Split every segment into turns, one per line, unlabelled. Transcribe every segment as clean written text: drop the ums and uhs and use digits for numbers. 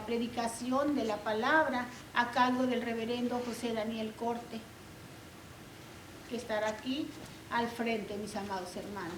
predicación de la palabra a cargo del reverendo José Daniel Corte, que estará aquí al frente, mis amados hermanos.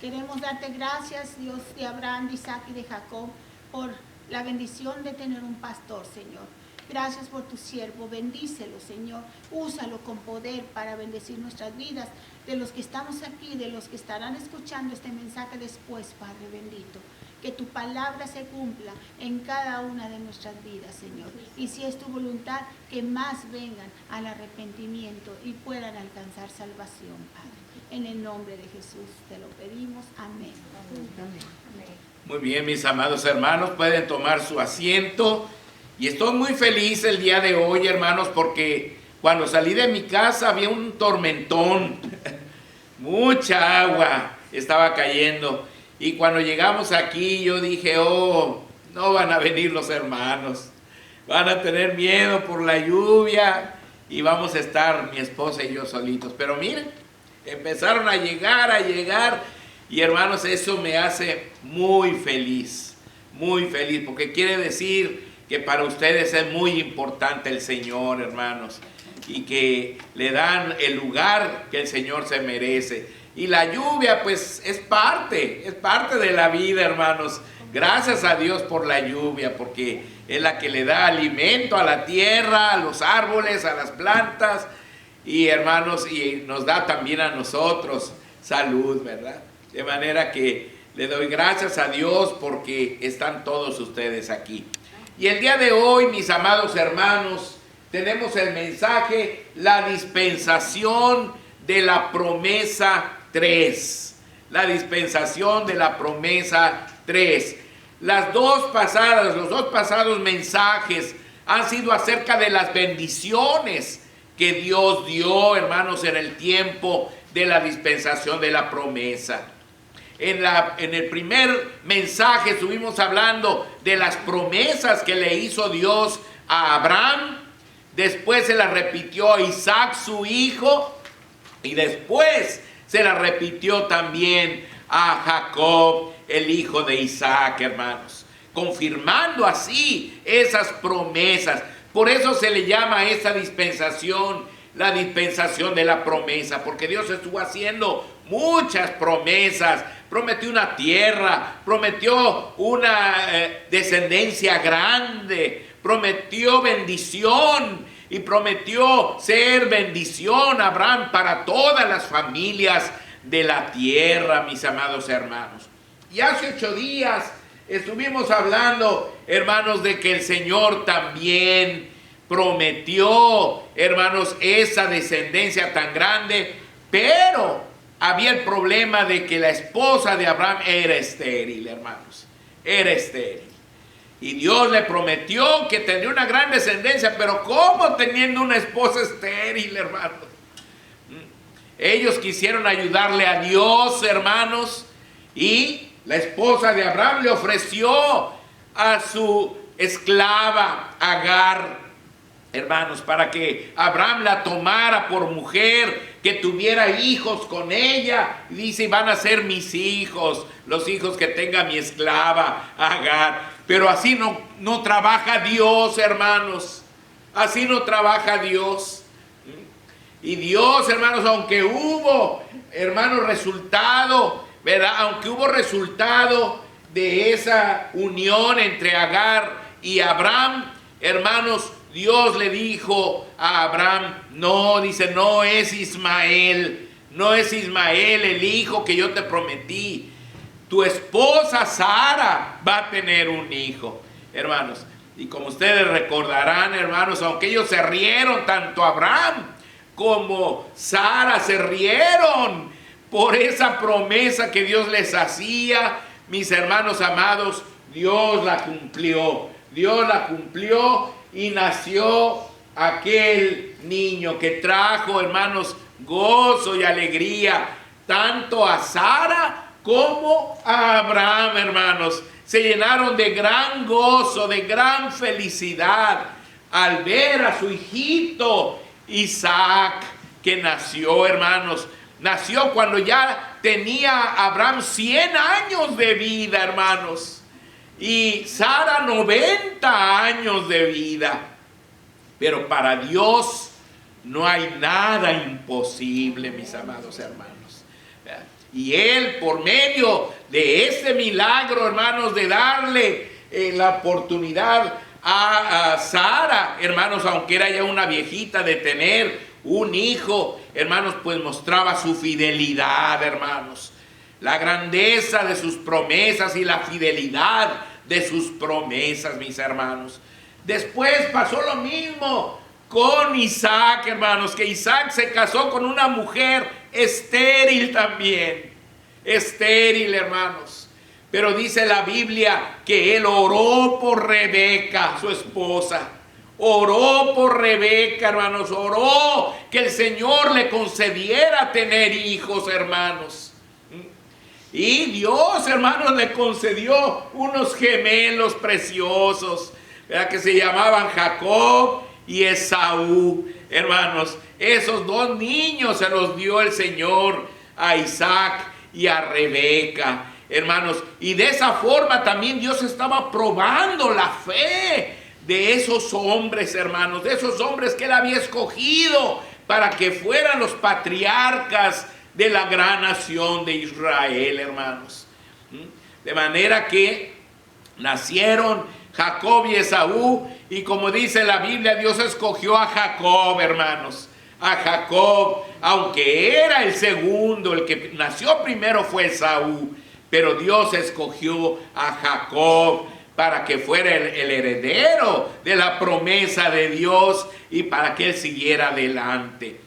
Queremos darte gracias, Dios de Abraham, de Isaac y de Jacob, por la bendición de tener un pastor, Señor. Gracias por tu siervo, bendícelo, Señor. Úsalo con poder para bendecir nuestras vidas, de los que estamos aquí, de los que estarán escuchando este mensaje después, Padre bendito. Que tu palabra se cumpla en cada una de nuestras vidas, Señor. Y si es tu voluntad, que más vengan al arrepentimiento y puedan alcanzar salvación, Padre. En el nombre de Jesús te lo pedimos. Amén. Amén.
Muy bien, mis amados hermanos, pueden tomar su asiento. Y estoy muy feliz el día de hoy, hermanos, porque cuando salí de mi casa había un tormentón. Mucha agua estaba cayendo. Y cuando llegamos aquí yo dije, oh, no van a venir los hermanos. Van a tener miedo por la lluvia y vamos a estar mi esposa y yo solitos. Pero miren, empezaron a llegar. Y hermanos, eso me hace muy feliz, porque quiere decir que para ustedes es muy importante el Señor, hermanos, y que le dan el lugar que el Señor se merece. Y la lluvia, pues, es parte de la vida, hermanos. Gracias a Dios por la lluvia, porque es la que le da alimento a la tierra, a los árboles, a las plantas, y hermanos, y nos da también a nosotros salud, ¿verdad? De manera que le doy gracias a Dios porque están todos ustedes aquí. Y el día de hoy, mis amados hermanos, tenemos el mensaje, la dispensación de la promesa 3. La dispensación de la promesa 3. Los dos pasados mensajes han sido acerca de las bendiciones que Dios dio, hermanos, en el tiempo de la dispensación de la promesa. En el primer mensaje estuvimos hablando de las promesas que le hizo Dios a Abraham. Después se las repitió a Isaac, su hijo. Y después se las repitió también a Jacob, el hijo de Isaac, hermanos. Confirmando así esas promesas. Por eso se le llama a esta dispensación la dispensación de la promesa. Porque Dios estuvo haciendo muchas promesas. Prometió una tierra, prometió una descendencia grande, prometió bendición y prometió ser bendición a Abraham para todas las familias de la tierra, mis amados hermanos. Y hace 8 días estuvimos hablando, hermanos, de que el Señor también prometió, hermanos, esa descendencia tan grande, pero había el problema de que la esposa de Abraham era estéril, hermanos. Era estéril. Y Dios le prometió que tendría una gran descendencia, pero ¿cómo teniendo una esposa estéril, hermanos? Ellos quisieron ayudarle a Dios, hermanos, y la esposa de Abraham le ofreció a su esclava Agar, hermanos, para que Abraham la tomara por mujer, que tuviera hijos con ella. Y dice, van a ser mis hijos, los hijos que tenga mi esclava Agar. Pero así no trabaja Dios, hermanos. Así no trabaja Dios. Y Dios, hermanos, aunque hubo, hermanos, resultado, ¿verdad? Aunque hubo resultado de esa unión entre Agar y Abraham, hermanos, Dios le dijo a Abraham, no, dice, no es Ismael el hijo que yo te prometí. Tu esposa Sara va a tener un hijo, hermanos. Y como ustedes recordarán, hermanos, aunque ellos se rieron, tanto Abraham como Sara se rieron por esa promesa que Dios les hacía, mis hermanos amados, Dios la cumplió. Dios la cumplió y nació aquel niño que trajo, hermanos, gozo y alegría tanto a Sara como a Abraham, hermanos. Se llenaron de gran gozo, de gran felicidad al ver a su hijito Isaac, que nació, hermanos. Nació cuando ya tenía Abraham 100 años de vida, hermanos, y Sara 90 años de vida. Pero para Dios no hay nada imposible, mis amados hermanos. Y Él, por medio de este milagro, hermanos, de darle la oportunidad a Sara, hermanos, aunque era ya una viejita, de tener un hijo, hermanos, pues mostraba su fidelidad, hermanos. La grandeza de sus promesas y la fidelidad de sus promesas, mis hermanos. Después pasó lo mismo con Isaac, hermanos, que Isaac se casó con una mujer estéril también. Estéril, hermanos. Pero dice la Biblia que él oró por Rebeca, su esposa. Oró por Rebeca, hermanos. Oró que el Señor le concediera tener hijos, hermanos. Y Dios, hermanos, le concedió unos gemelos preciosos, ¿verdad? Que se llamaban Jacob y Esaú, hermanos. Esos dos niños se los dio el Señor a Isaac y a Rebeca, hermanos. Y de esa forma también Dios estaba probando la fe de esos hombres, hermanos, de esos hombres que Él había escogido para que fueran los patriarcas de la gran nación de Israel, hermanos. De manera que nacieron Jacob y Esaú, y como dice la Biblia, Dios escogió a Jacob, hermanos. A Jacob, aunque era el segundo, el que nació primero fue Esaú, pero Dios escogió a Jacob para que fuera el heredero de la promesa de Dios y para que él siguiera adelante.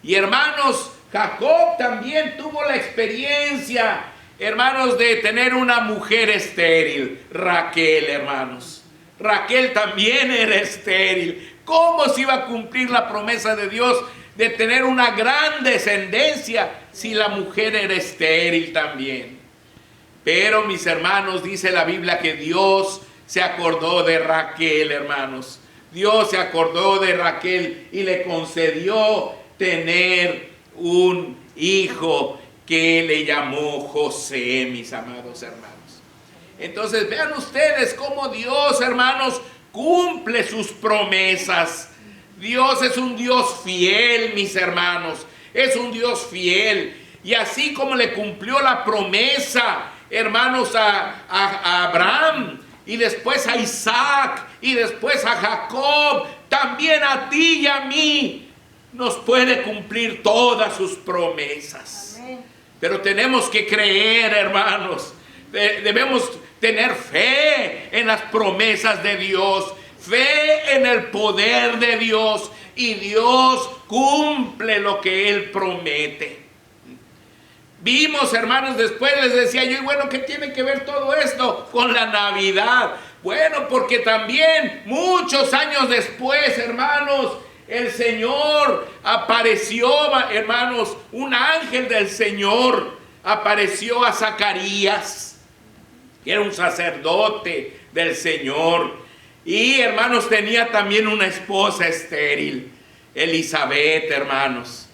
Y hermanos, Jacob también tuvo la experiencia, hermanos, de tener una mujer estéril, Raquel, hermanos. Raquel también era estéril. ¿Cómo se iba a cumplir la promesa de Dios de tener una gran descendencia si la mujer era estéril también? Pero, mis hermanos, dice la Biblia que Dios se acordó de Raquel, hermanos. Dios se acordó de Raquel y le concedió tener un hijo que le llamó José, mis amados hermanos. Entonces vean ustedes cómo Dios, hermanos, cumple sus promesas. Dios es un Dios fiel, mis hermanos. Es un Dios fiel. Y así como le cumplió la promesa, hermanos, a Abraham, y después a Isaac, y después a Jacob, también a ti y a mí nos puede cumplir todas sus promesas. Amén. Pero tenemos que creer, hermanos. Debemos tener fe en las promesas de Dios, fe en el poder de Dios, y Dios cumple lo que Él promete. Vimos, hermanos, después les decía yo, y bueno, ¿qué tiene que ver todo esto con la Navidad? Bueno, porque también muchos años después, hermanos, el Señor apareció, hermanos, un ángel del Señor apareció a Zacarías, que era un sacerdote del Señor. Y, hermanos, tenía también una esposa estéril, Elizabeth, hermanos.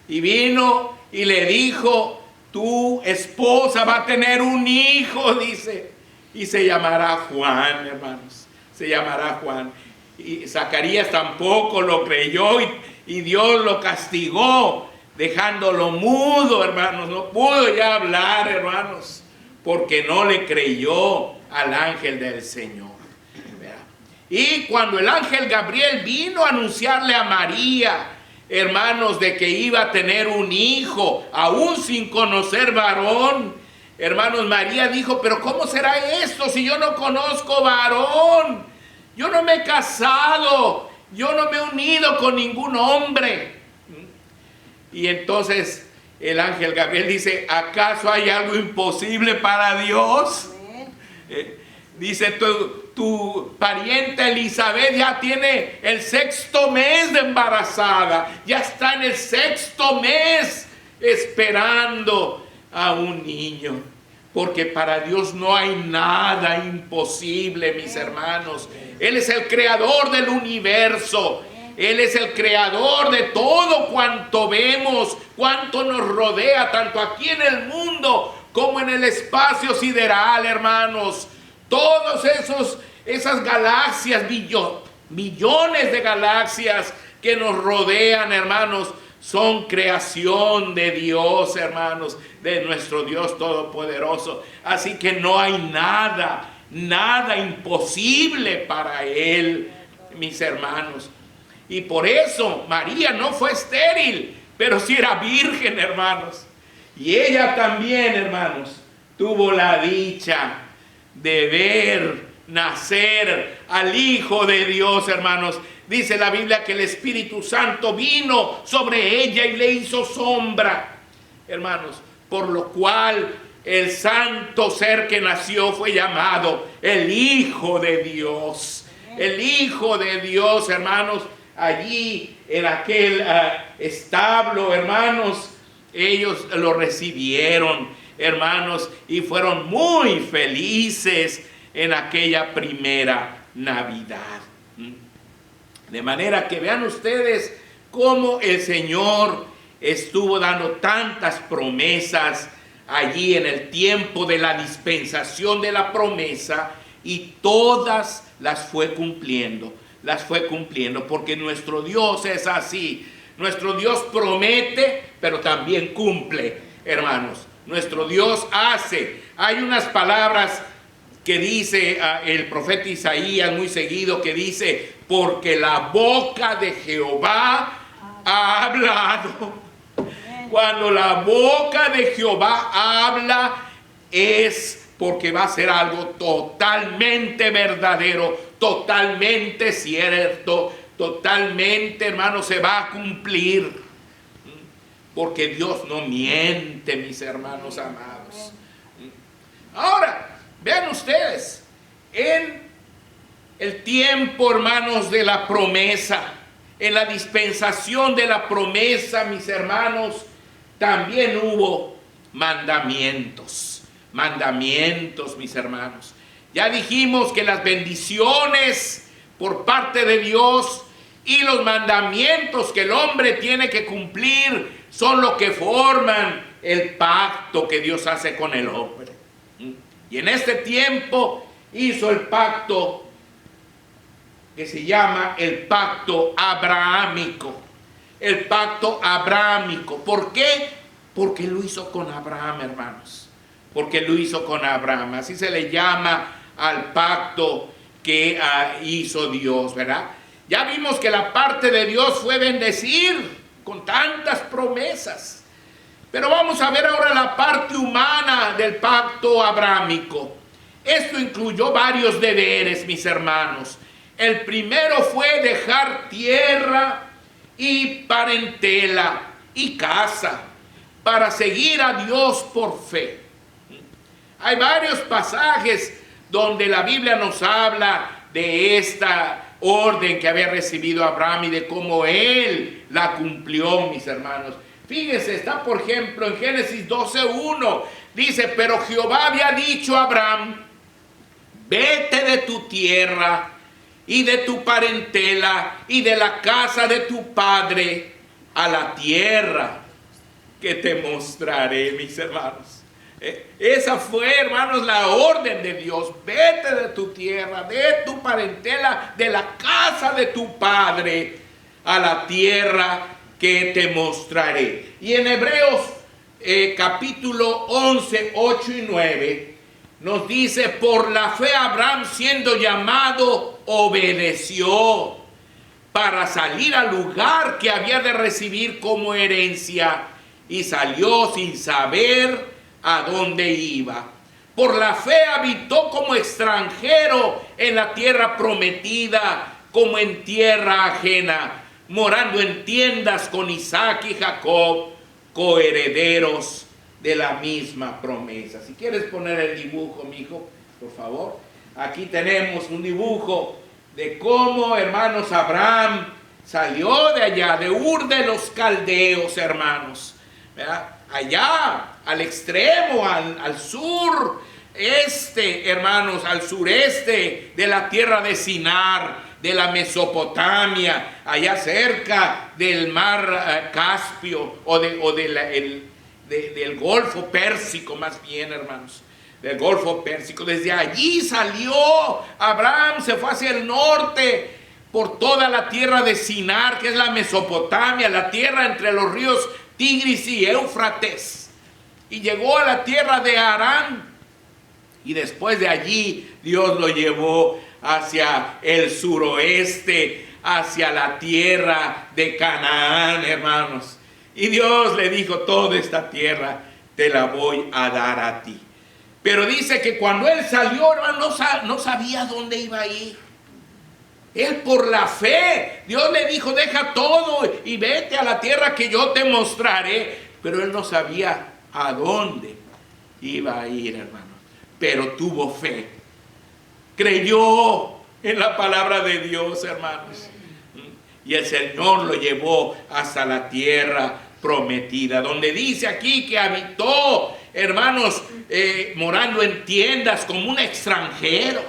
Y vino y le dijo, tu esposa va a tener un hijo, dice, y se llamará Juan, hermanos, se llamará Juan. Y Zacarías tampoco lo creyó y Dios lo castigó, dejándolo mudo, hermanos. No pudo ya hablar, hermanos, porque no le creyó al ángel del Señor. Y cuando el ángel Gabriel vino a anunciarle a María, hermanos, de que iba a tener un hijo, aún sin conocer varón, hermanos, María dijo, pero ¿cómo será esto si yo no conozco varón? Yo no me he casado, yo no me he unido con ningún hombre. Y entonces el ángel Gabriel dice, ¿acaso hay algo imposible para Dios? Dice, tu pariente Elizabeth ya tiene el 6º mes de embarazada, ya está en el 6º mes esperando a un niño. Porque para Dios no hay nada imposible, mis hermanos. Él es el creador del universo. Él es el creador de todo cuanto vemos, cuanto nos rodea, tanto aquí en el mundo como en el espacio sideral, hermanos. Todos esas galaxias, millones de galaxias que nos rodean, hermanos, son creación de Dios, hermanos, de nuestro Dios Todopoderoso. Así que no hay nada imposible para Él, mis hermanos. Y por eso María no fue estéril, pero sí era virgen, hermanos. Y ella también, hermanos, tuvo la dicha de ver nacer al Hijo de Dios, hermanos. Dice la Biblia que el Espíritu Santo vino sobre ella y le hizo sombra, hermanos, por lo cual el santo ser que nació fue llamado el Hijo de Dios. El Hijo de Dios, hermanos, allí en aquel establo, hermanos, ellos lo recibieron, hermanos, y fueron muy felices en aquella primera Navidad. De manera que vean ustedes cómo el Señor estuvo dando tantas promesas allí en el tiempo de la dispensación de la promesa, y todas las fue cumpliendo, porque nuestro Dios es así. Nuestro Dios promete, pero también cumple, hermanos. Nuestro Dios hace. Hay unas palabras que dice el profeta Isaías muy seguido, que dice: porque la boca de Jehová ha hablado. Cuando la boca de Jehová habla, es porque va a ser algo totalmente verdadero, totalmente cierto, totalmente, hermanos, se va a cumplir. Porque Dios no miente, mis hermanos amados. Ahora, vean ustedes, en el tiempo, hermanos, de la promesa, en la dispensación de la promesa, mis hermanos, también hubo mandamientos, mis hermanos. Ya dijimos que las bendiciones por parte de Dios y los mandamientos que el hombre tiene que cumplir son lo que forman el pacto que Dios hace con el hombre. Y en este tiempo hizo el pacto que se llama el pacto abrahámico. El pacto abrahámico. ¿Por qué? Porque lo hizo con Abraham, hermanos. Porque lo hizo con Abraham. Así se le llama al pacto que hizo Dios, ¿verdad? Ya vimos que la parte de Dios fue bendecir con tantas promesas. Pero vamos a ver ahora la parte humana del pacto abrahámico. Esto incluyó varios deberes, mis hermanos. El primero fue dejar tierra y parentela y casa para seguir a Dios por fe. Hay varios pasajes donde la Biblia nos habla de esta orden que había recibido Abraham y de cómo él la cumplió, mis hermanos. Fíjense, está por ejemplo en Génesis 12:1, dice: pero Jehová había dicho a Abraham: vete de tu tierra y de tu parentela y de la casa de tu padre a la tierra que te mostraré, mis hermanos. Esa fue, hermanos, la orden de Dios. Vete de tu tierra, de tu parentela, de la casa de tu padre a la tierra que te mostraré. Y en Hebreos capítulo 11, 8 y 9 nos dice: por la fe Abraham, siendo llamado, obedeció para salir al lugar que había de recibir como herencia, y salió sin saber a dónde iba. Por la fe habitó como extranjero en la tierra prometida, como en tierra ajena, morando en tiendas con Isaac y Jacob, coherederos de la misma promesa. Si quieres poner el dibujo, mi hijo, por favor. Aquí tenemos un dibujo de cómo, hermanos, Abraham salió de allá, de Ur de los Caldeos, hermanos, ¿verdad? Allá, al extremo, al sur, hermanos, al sureste de la tierra de Sinar, de la Mesopotamia, allá cerca del mar Caspio del Golfo Pérsico, más bien, hermanos, del Golfo Pérsico. Desde allí salió Abraham, se fue hacia el norte por toda la tierra de Sinar, que es la Mesopotamia, la tierra entre los ríos Tigris y Éufrates, y llegó a la tierra de Harán, y después de allí Dios lo llevó hacia el suroeste, hacia la tierra de Canaán, hermanos. Y Dios le dijo: toda esta tierra te la voy a dar a ti. Pero dice que cuando él salió, hermano, no sabía dónde iba a ir. Él, por la fe, Dios le dijo: deja todo y vete a la tierra que yo te mostraré. Pero él no sabía a dónde iba a ir, hermano. Pero tuvo fe. Creyó en la palabra de Dios, hermanos. Y el Señor lo llevó hasta la tierra prometida, donde dice aquí que habitó, hermanos, morando en tiendas como un extranjero.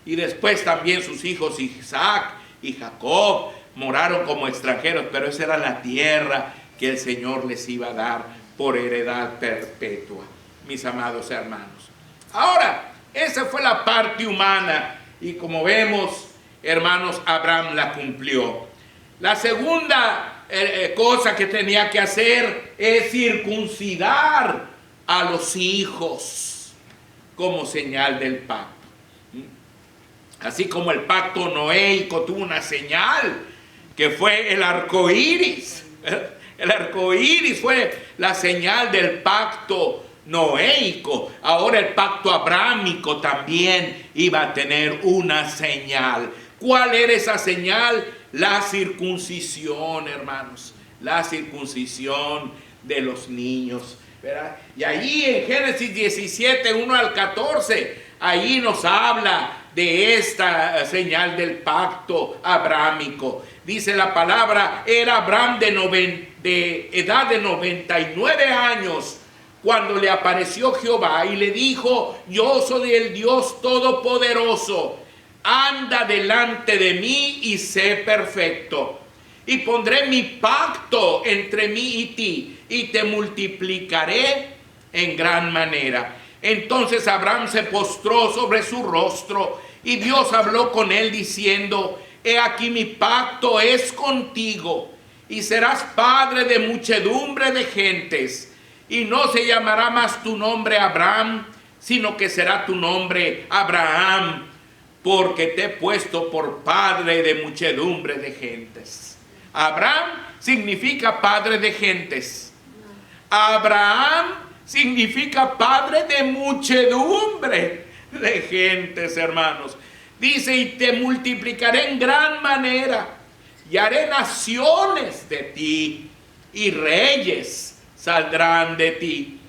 Y después también sus hijos Isaac y Jacob moraron como extranjeros, pero esa era la tierra que el Señor les iba a dar por heredad perpetua, mis amados hermanos. Ahora, esa fue la parte humana, y como vemos, hermanos, Abraham la cumplió. La segunda cosa que tenía que hacer es circuncidar a los hijos como señal del pacto. Así como el pacto noéico tuvo una señal, que fue el arco iris. El arco iris fue la señal del pacto noéico. Ahora el pacto abrámico también iba a tener una señal. ¿Cuál era esa señal? La circuncisión, hermanos. La circuncisión de los niños, ¿verdad? Y allí en Génesis 17, 1 al 14, ahí nos habla de esta señal del pacto abrámico. Dice la palabra: era Abraham de edad de 99 años cuando le apareció Jehová y le dijo: yo soy el Dios Todopoderoso, anda delante de mí y sé perfecto. Y pondré mi pacto entre mí y ti, y te multiplicaré en gran manera. Entonces Abraham se postró sobre su rostro, y Dios habló con él diciendo: he aquí mi pacto es contigo, y serás padre de muchedumbre de gentes. Y no se llamará más tu nombre Abraham, sino que será tu nombre Abraham, porque te he puesto por padre de muchedumbre de gentes. Abraham significa padre de gentes. Abraham significa padre de muchedumbre de gentes, hermanos. Dice: y te multiplicaré en gran manera, y haré naciones de ti, y reyes saldrán de ti.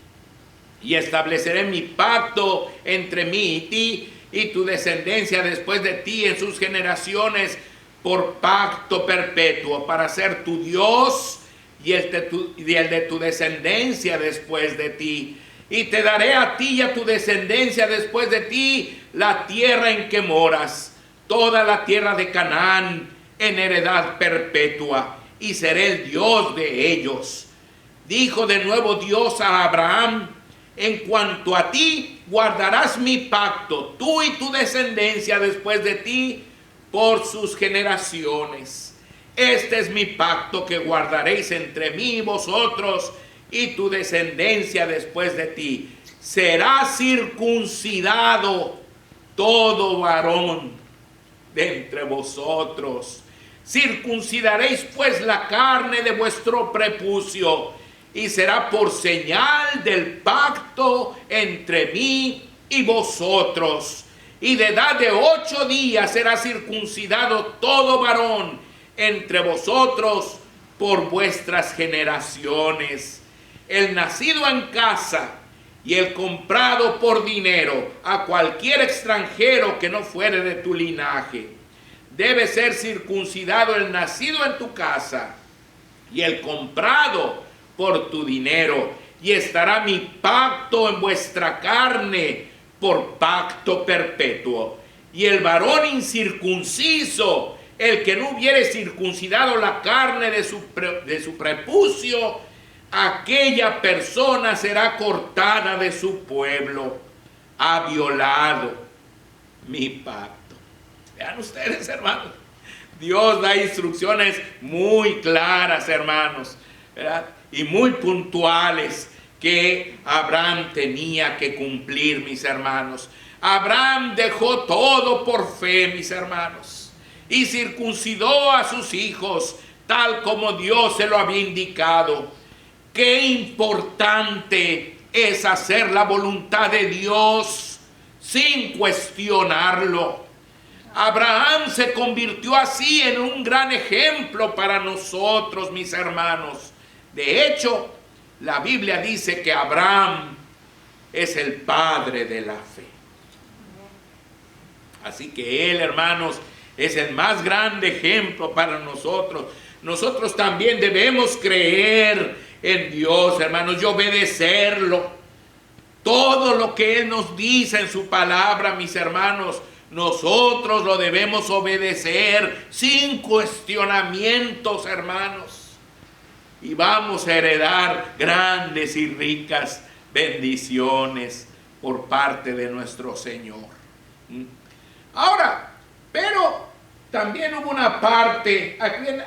Y estableceré mi pacto entre mí y ti, y tu descendencia después de ti en sus generaciones, por pacto perpetuo, para ser tu Dios y el de tu descendencia después de ti. Y te daré a ti y a tu descendencia después de ti la tierra en que moras, toda la tierra de Canaán, en heredad perpetua, y seré el Dios de ellos. Dijo de nuevo Dios a Abraham: en cuanto a ti, guardarás mi pacto, tú y tu descendencia después de ti, por sus generaciones. Este es mi pacto que guardaréis entre mí y vosotros y tu descendencia después de ti. Será circuncidado todo varón de entre vosotros. Circuncidaréis pues la carne de vuestro prepucio, y será por señal del pacto entre mí y vosotros. Y de edad de 8 días será circuncidado todo varón entre vosotros por vuestras generaciones. El nacido en casa y el comprado por dinero a cualquier extranjero que no fuere de tu linaje. Debe ser circuncidado el nacido en tu casa y el comprado por tu dinero. Y estará mi pacto en vuestra carne por pacto perpetuo. y el varón incircunciso, el que no hubiere circuncidado la carne de su prepucio, aquella persona será cortada de su pueblo. Ha violado mi pacto. Vean ustedes, hermanos, Dios da instrucciones muy claras, hermanos, ¿verdad? Y muy puntuales que Abraham tenía que cumplir, mis hermanos. Abraham dejó todo por fe, mis hermanos, y circuncidó a sus hijos tal como Dios se lo había indicado. Qué importante es hacer la voluntad de Dios sin cuestionarlo. Abraham se convirtió así en un gran ejemplo para nosotros, mis hermanos. De hecho, la Biblia dice que Abraham es el padre de la fe. Así que él, hermanos, es el más grande ejemplo para nosotros. Nosotros también debemos creer en Dios, hermanos, y obedecerlo. Todo lo que Él nos dice en su palabra, mis hermanos, nosotros lo debemos obedecer sin cuestionamientos, hermanos. Y vamos a heredar grandes y ricas bendiciones por parte de nuestro Señor. Ahora, pero también hubo una parte,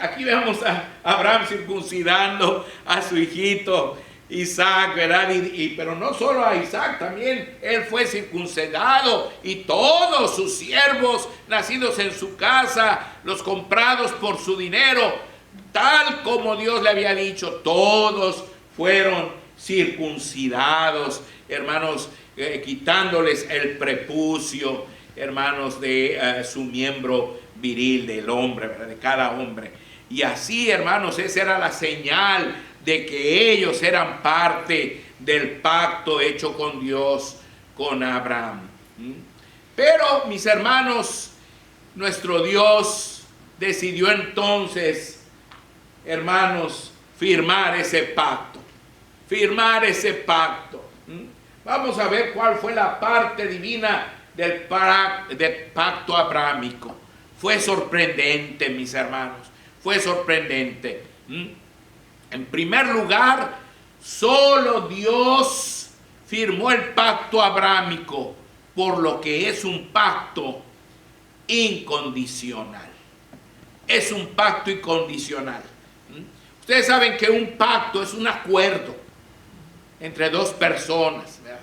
aquí vemos a Abraham circuncidando a su hijito Isaac, ¿verdad? Pero no solo a Isaac, también él fue circuncidado, y todos sus siervos nacidos en su casa, los comprados por su dinero, tal como Dios le había dicho, todos fueron circuncidados, hermanos, quitándoles el prepucio, hermanos, de su miembro viril del hombre, ¿verdad? De cada hombre. Y así, hermanos, esa era la señal de que ellos eran parte del pacto hecho con Dios, con Abraham. Pero, mis hermanos, nuestro Dios decidió entonces, hermanos, firmar ese pacto. Firmar ese pacto. Vamos a ver cuál fue la parte divina del pacto abrahámico. Fue sorprendente, mis hermanos. Fue sorprendente. En primer lugar, solo Dios firmó el pacto abrahámico, por lo que es un pacto incondicional. Es un pacto incondicional. Ustedes saben que un pacto es un acuerdo entre dos personas, ¿verdad?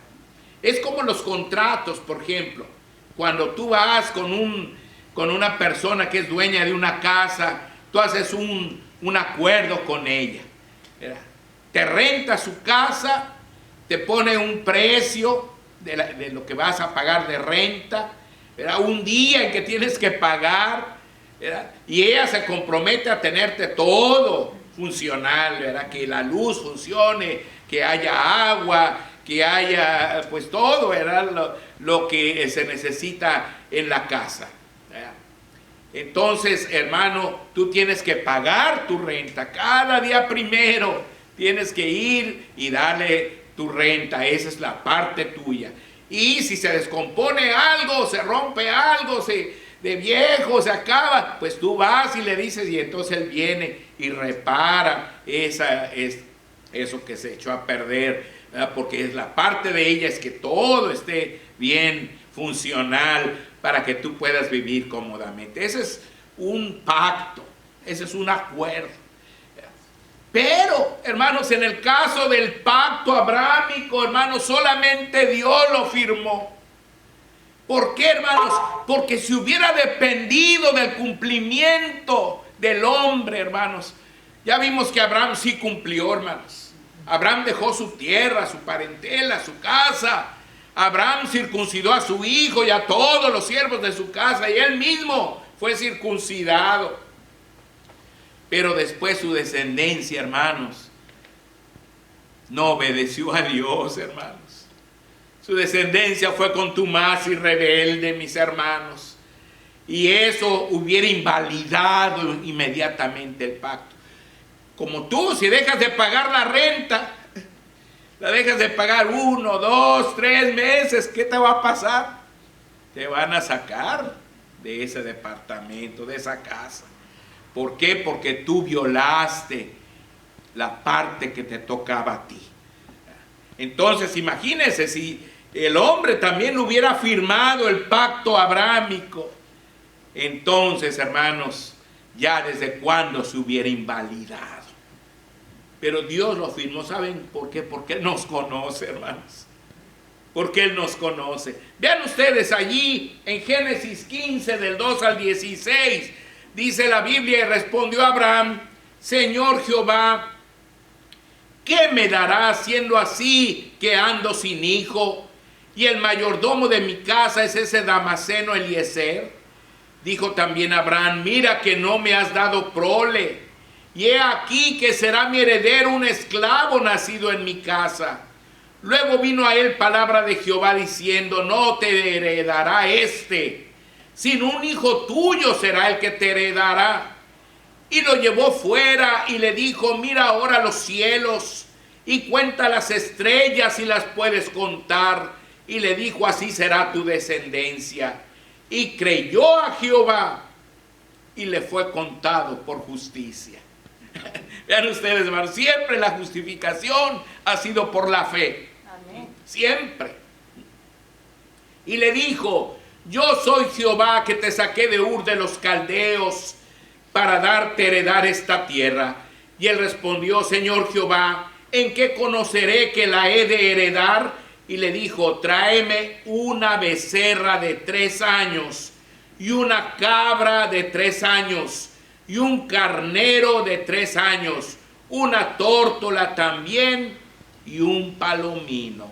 Es como los contratos, por ejemplo. Cuando tú vas con una persona que es dueña de una casa, tú haces un acuerdo con ella, ¿verdad? Te renta su casa, te pone un precio de lo que vas a pagar de renta, ¿verdad? Un día en que tienes que pagar, ¿verdad? Y ella se compromete a tenerte todo funcional, ¿verdad? Que la luz funcione, que haya agua, que haya pues todo, ¿verdad? Lo que se necesita en la casa, ¿verdad? Entonces, hermano, tú tienes que pagar tu renta. Cada día primero tienes que ir y darle tu renta. Esa es la parte tuya. Y si se descompone algo, se rompe algo, de viejo, se acaba, pues tú vas y le dices, y entonces él viene y repara eso que se echó a perder, ¿verdad? Porque es la parte de ella es que todo esté bien funcional para que tú puedas vivir cómodamente. Ese es un pacto, ese es un acuerdo. Pero, hermanos, en el caso del pacto abrahámico, hermanos, solamente Dios lo firmó. ¿Por qué, hermanos? Porque si hubiera dependido del cumplimiento del hombre, hermanos, ya vimos que Abraham sí cumplió, hermanos. Abraham dejó su tierra, su parentela, su casa. Abraham circuncidó a su hijo y a todos los siervos de su casa, y él mismo fue circuncidado. Pero después su descendencia, hermanos, no obedeció a Dios, hermanos. Su descendencia fue contumaz y rebelde, mis hermanos. Y eso hubiera invalidado inmediatamente el pacto. Como tú, si dejas de pagar la renta, la dejas de pagar 1, 2, 3 meses, ¿qué te va a pasar? te van a sacar de ese departamento, de esa casa. ¿Por qué? Porque tú violaste la parte que te tocaba a ti. Entonces, imagínense si el hombre también hubiera firmado el pacto abrámico. Entonces, hermanos, ya desde cuándo se hubiera invalidado. Pero Dios lo firmó, ¿saben por qué? Porque Él nos conoce, hermanos. Porque Él nos conoce. Vean ustedes allí en Génesis 15, del 2 al 16, dice la Biblia: y respondió Abraham: Señor Jehová, ¿qué me dará siendo así que ando sin hijo? Y el mayordomo de mi casa es ese Damaseno Eliezer. Dijo también Abraham: mira que no me has dado prole, y he aquí que será mi heredero un esclavo nacido en mi casa. Luego vino a él palabra de Jehová diciendo: no te heredará sino un hijo tuyo será el que te heredará. Y lo llevó fuera y le dijo: mira ahora los cielos y cuenta las estrellas si las puedes contar. Y le dijo: así será tu descendencia. Y creyó a Jehová y le fue contado por justicia. Vean ustedes, hermanos, siempre la justificación ha sido por la fe.
Amén.
Siempre. Y le dijo: yo soy Jehová que te saqué de Ur de los Caldeos para darte heredar esta tierra. Y él respondió: Señor Jehová, ¿en qué conoceré que la he de heredar? Y le dijo: tráeme una becerra de 3 años, y una cabra de 3 años, y un carnero de 3 años, una tórtola también, y un palomino.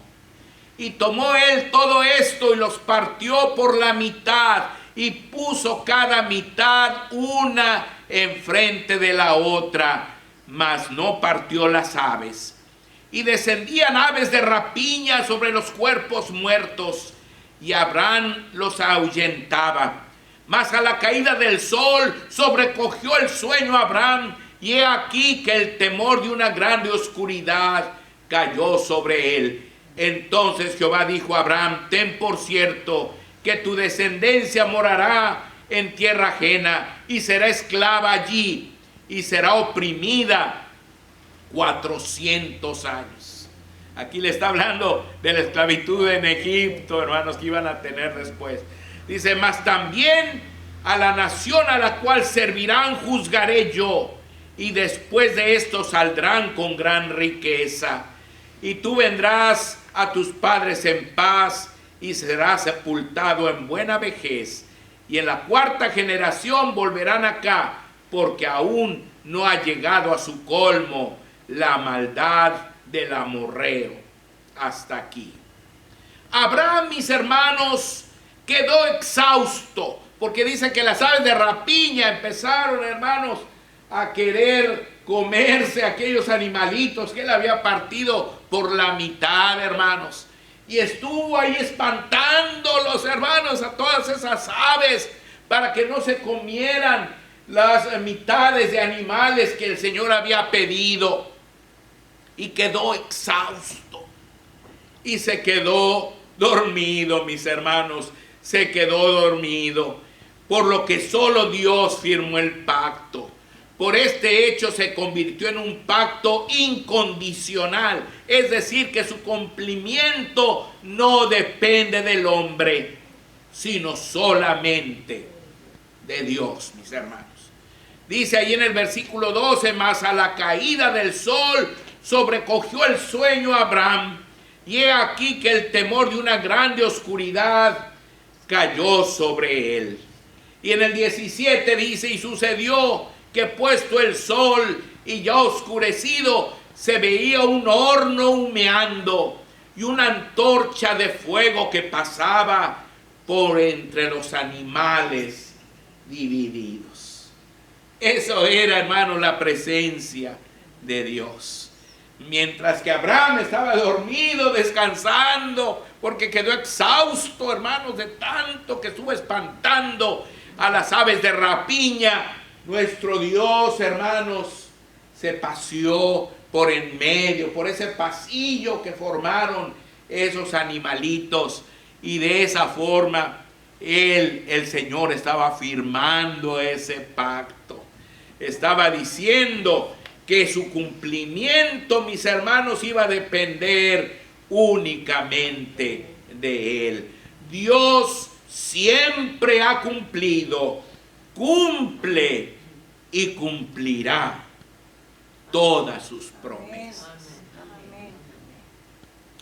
Y tomó él todo esto y los partió por la mitad, y puso cada mitad una enfrente de la otra, mas no partió las aves. Y descendían aves de rapiña sobre los cuerpos muertos, y Abraham los ahuyentaba. Mas a la caída del sol sobrecogió el sueño a Abraham, y he aquí que el temor de una grande oscuridad cayó sobre él. Entonces Jehová dijo a Abraham: ten por cierto que tu descendencia morará en tierra ajena, y será esclava allí, y será oprimida 400 años. Aquí le está hablando de la esclavitud en Egipto, hermanos, que iban a tener después. Dice: mas también a la nación a la cual servirán juzgaré yo, y después de esto saldrán con gran riqueza. Y tú vendrás a tus padres en paz, y serás sepultado en buena vejez. Y en la 4ª generación volverán acá, porque aún no ha llegado a su colmo la maldad del amorreo. Hasta aquí. Abraham, mis hermanos, quedó exhausto, porque dice que las aves de rapiña empezaron, hermanos, a querer comerse aquellos animalitos que él había partido por la mitad, hermanos. Y estuvo ahí espantando los hermanos a todas esas aves para que no se comieran las mitades de animales que el Señor había pedido. Y quedó exhausto. Y se quedó dormido, mis hermanos. Se quedó dormido. Por lo que solo Dios firmó el pacto. Por este hecho se convirtió en un pacto incondicional. Es decir, que su cumplimiento no depende del hombre, sino solamente de Dios, mis hermanos. Dice ahí en el versículo 12: mas a la caída del sol sobrecogió el sueño a Abraham, y he aquí que el temor de una grande oscuridad cayó sobre él. Y en el 17 dice: y sucedió que puesto el sol y ya oscurecido, se veía un horno humeando y una antorcha de fuego que pasaba por entre los animales divididos. Eso era, hermano, la presencia de Dios. Mientras que Abraham estaba dormido, descansando, porque quedó exhausto, hermanos, de tanto que estuvo espantando a las aves de rapiña. Nuestro Dios, hermanos, se paseó por en medio, por ese pasillo que formaron esos animalitos, y de esa forma el Señor estaba firmando ese pacto. Estaba diciendo que su cumplimiento, mis hermanos, iba a depender únicamente de Él. Dios siempre ha cumplido, cumple y cumplirá todas sus promesas.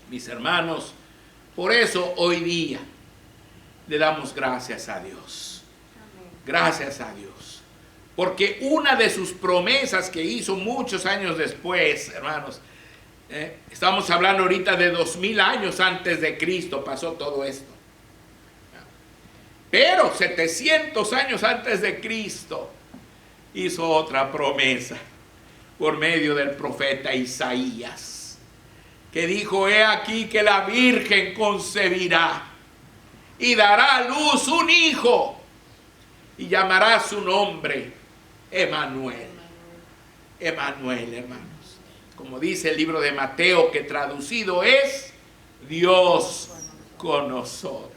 Mis hermanos, por eso hoy día le damos gracias a Dios. Gracias a Dios. Porque una de sus promesas que hizo muchos años después, hermanos, estamos hablando ahorita de 2000 años antes de Cristo pasó todo esto. Pero 700 años antes de Cristo hizo otra promesa por medio del profeta Isaías, que dijo: he aquí que la Virgen concebirá y dará a luz un hijo y llamará su nombre Emmanuel. Emmanuel, hermanos. Como dice el libro de Mateo, que traducido es Dios con nosotros.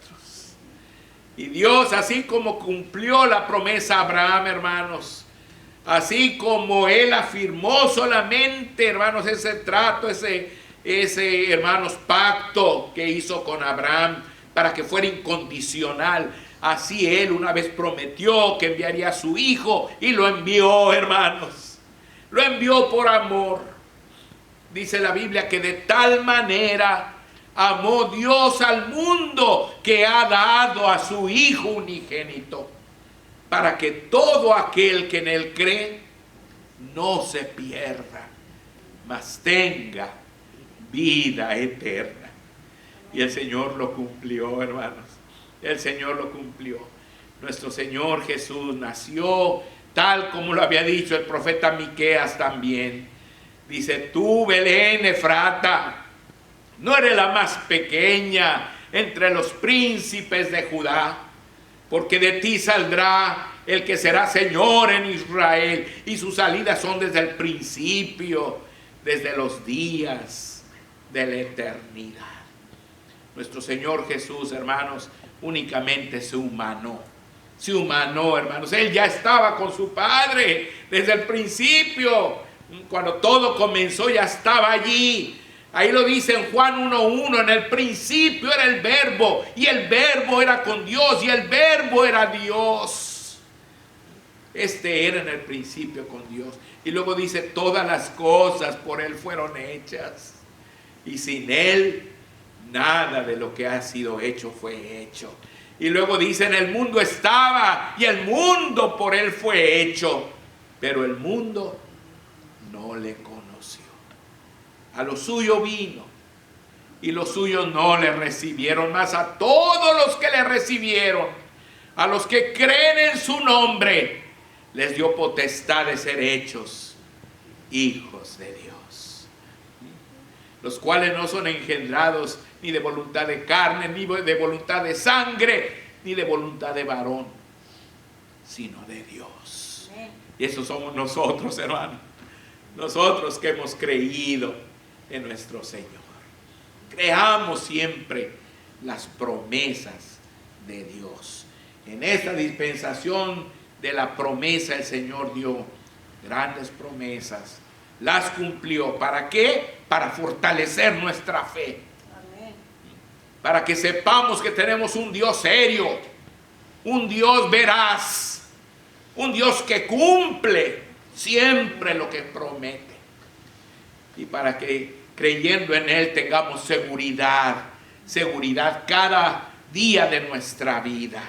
Y Dios, así como cumplió la promesa a Abraham, hermanos, así como Él afirmó solamente, hermanos, ese trato, ese hermanos, pacto que hizo con Abraham para que fuera incondicional, así Él una vez prometió que enviaría a su hijo y lo envió, hermanos. Lo envió por amor. Dice la Biblia que de tal manera amó Dios al mundo que ha dado a su Hijo unigénito, para que todo aquel que en Él cree no se pierda, mas tenga vida eterna. Y el Señor lo cumplió, hermanos. El Señor lo cumplió. Nuestro Señor Jesús nació tal como lo había dicho el profeta Miqueas también. Dice: tú, Belén Efrata, no eres la más pequeña entre los príncipes de Judá, porque de ti saldrá el que será Señor en Israel, y sus salidas son desde el principio, desde los días de la eternidad. Nuestro Señor Jesús, hermanos, únicamente se humanó. Se humanó, hermanos. Él ya estaba con su Padre desde el principio. Cuando todo comenzó, ya estaba allí. Ahí lo dice en Juan 1:1, en el principio era el Verbo, y el Verbo era con Dios, y el Verbo era Dios. Este era en el principio con Dios. Y luego dice: todas las cosas por Él fueron hechas, y sin Él nada de lo que ha sido hecho fue hecho. Y luego dice: en el mundo estaba, y el mundo por Él fue hecho, pero el mundo no le conoció. A lo suyo vino, y los suyos no le recibieron, mas a todos los que le recibieron, a los que creen en su nombre, les dio potestad de ser hechos hijos de Dios, los cuales no son engendrados ni de voluntad de carne, ni de voluntad de sangre, ni de voluntad de varón, sino de Dios. Y eso somos nosotros, hermanos. Nosotros que hemos creído en nuestro Señor. Creamos siempre las promesas de Dios. En esta dispensación de la promesa, el Señor dio grandes promesas. Las cumplió. ¿Para qué? Para fortalecer nuestra fe. Amén. Para que sepamos que tenemos un Dios serio, un Dios veraz, un Dios que cumple siempre lo que promete. Y para que creyendo en Él tengamos seguridad cada día de nuestra vida.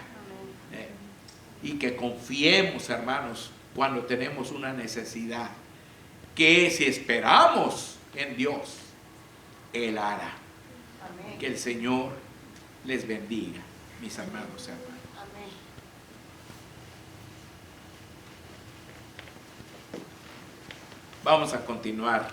Y que confiemos, hermanos, cuando tenemos una necesidad, que si esperamos en Dios, Él hará. Amén. Que el Señor les bendiga, mis amados hermanos. Amén. Vamos a continuar